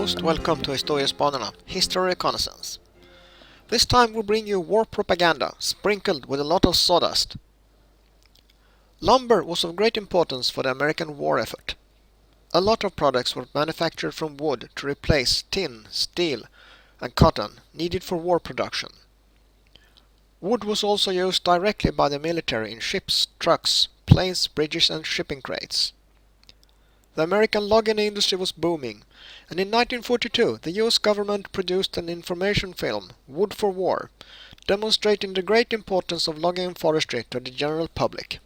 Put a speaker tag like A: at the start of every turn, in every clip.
A: most welcome to Historiespanerna, History Reconnaissance. This time we bring you war propaganda, sprinkled with a lot of sawdust. Lumber was of great importance for the American war effort. A lot of products were manufactured from wood to replace tin, steel and cotton needed for war production. Wood was also used directly by the military in ships, trucks, planes, bridges and shipping crates. The American logging industry was booming, and in 1942 the US government produced an information film, Wood for War, demonstrating the great importance of logging and forestry to the general public.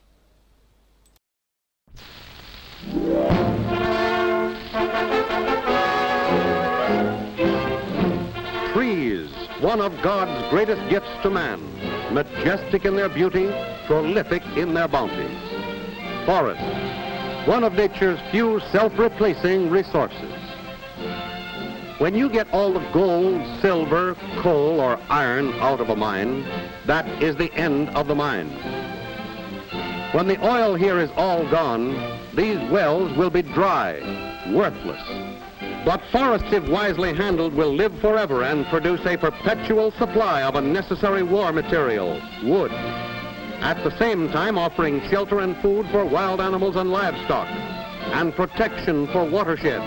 B: Trees, one of God's greatest gifts to man, majestic in their beauty, prolific in their bounties. Forests, one of nature's few self-replacing resources. When you get all the gold, silver, coal, or iron out of a mine, that is the end of the mine. When the oil here is all gone, these wells will be dry, worthless. But forests, if wisely handled, will live forever and produce a perpetual supply of a necessary war material, wood, at the same time offering shelter and food for wild animals and livestock, and protection for watersheds.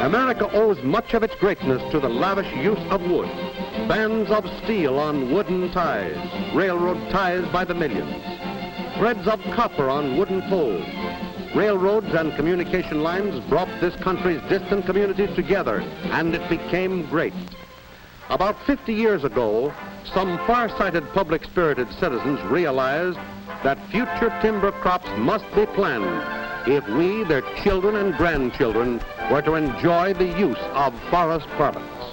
B: America owes much of its greatness to the lavish use of wood. Bands of steel on wooden ties, railroad ties by the millions, threads of copper on wooden poles. Railroads and communication lines brought this country's distant communities together, and it became great. About 50 years ago, some far-sighted, public-spirited citizens realized that future timber crops must be planned if we, their children and grandchildren, were to enjoy the use of forest products.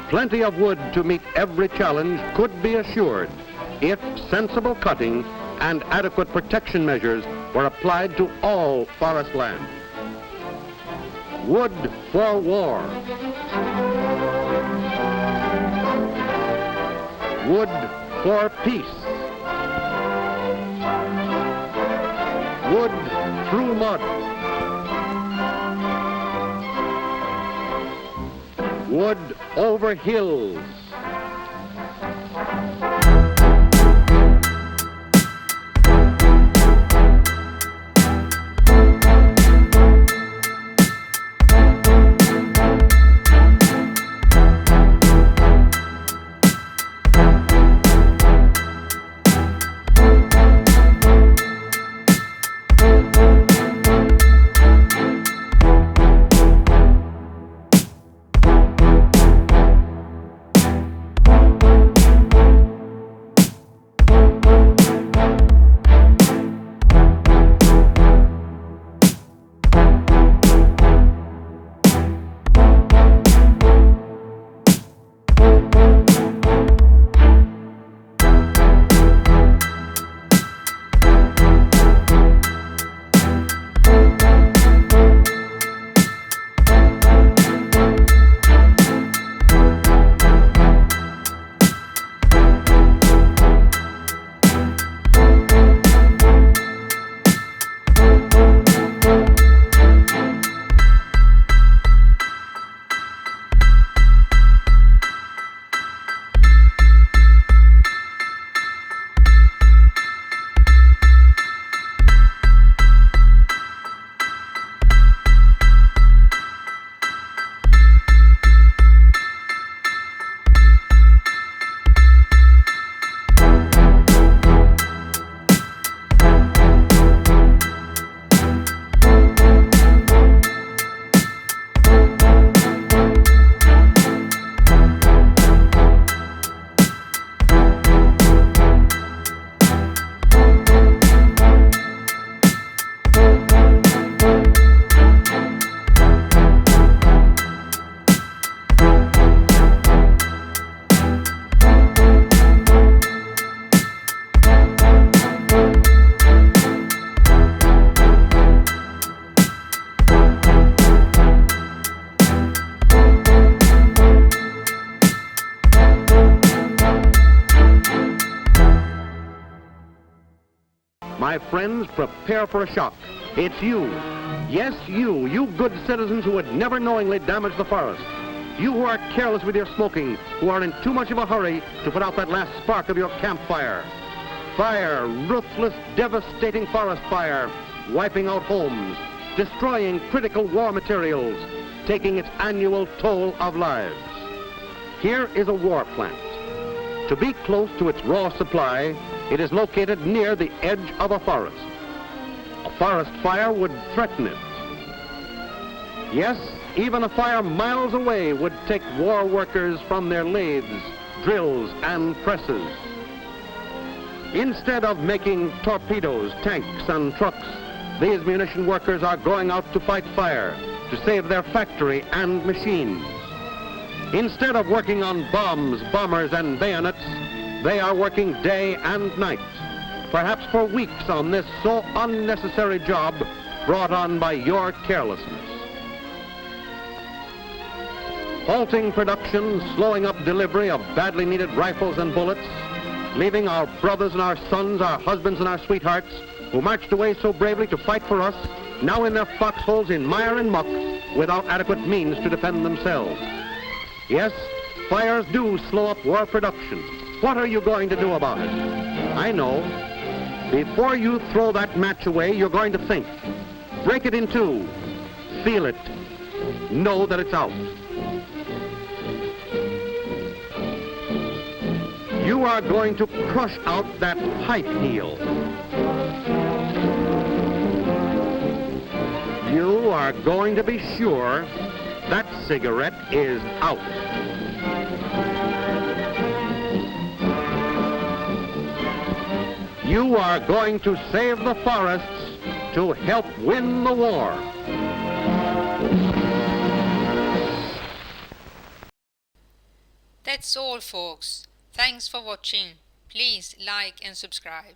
B: Plenty of wood to meet every challenge could be assured if sensible cutting and adequate protection measures were applied to all forest land. Wood for war. Wood for peace. Wood through mud. Wood over hills. My friends, prepare for a shock. It's you, Yes, you good citizens who would never knowingly damage the forest. You who are careless with your smoking, who are in too much of a hurry to put out that last spark of your campfire. Fire, ruthless, devastating forest fire, wiping out homes, destroying critical war materials, taking its annual toll of lives. Here is a war plant. To be close to its raw supply, it is located near the edge of a forest. A forest fire would threaten it. Yes, even a fire miles away would take war workers from their lathes, drills, and presses. Instead of making torpedoes, tanks, and trucks, these munition workers are going out to fight fire to save their factory and machines. Instead of working on bombs, bombers, and bayonets, they are working day and night, perhaps for weeks on this so unnecessary job brought on by your carelessness. Halting production, slowing up delivery of badly needed rifles and bullets, leaving our brothers and our sons, our husbands and our sweethearts, who marched away so bravely to fight for us, now in their foxholes in mire and muck, without adequate means to defend themselves. Yes, fires do slow up war production. What are you going to do about it? I know. Before you throw that match away, you're going to think. Break it in two. Feel it. Know that it's out. You are going to crush out that pipe heel. You are going to be sure that cigarette is out. You are going to save the forests to help win the war.
C: That's all, folks. Thanks for watching. Please like and subscribe.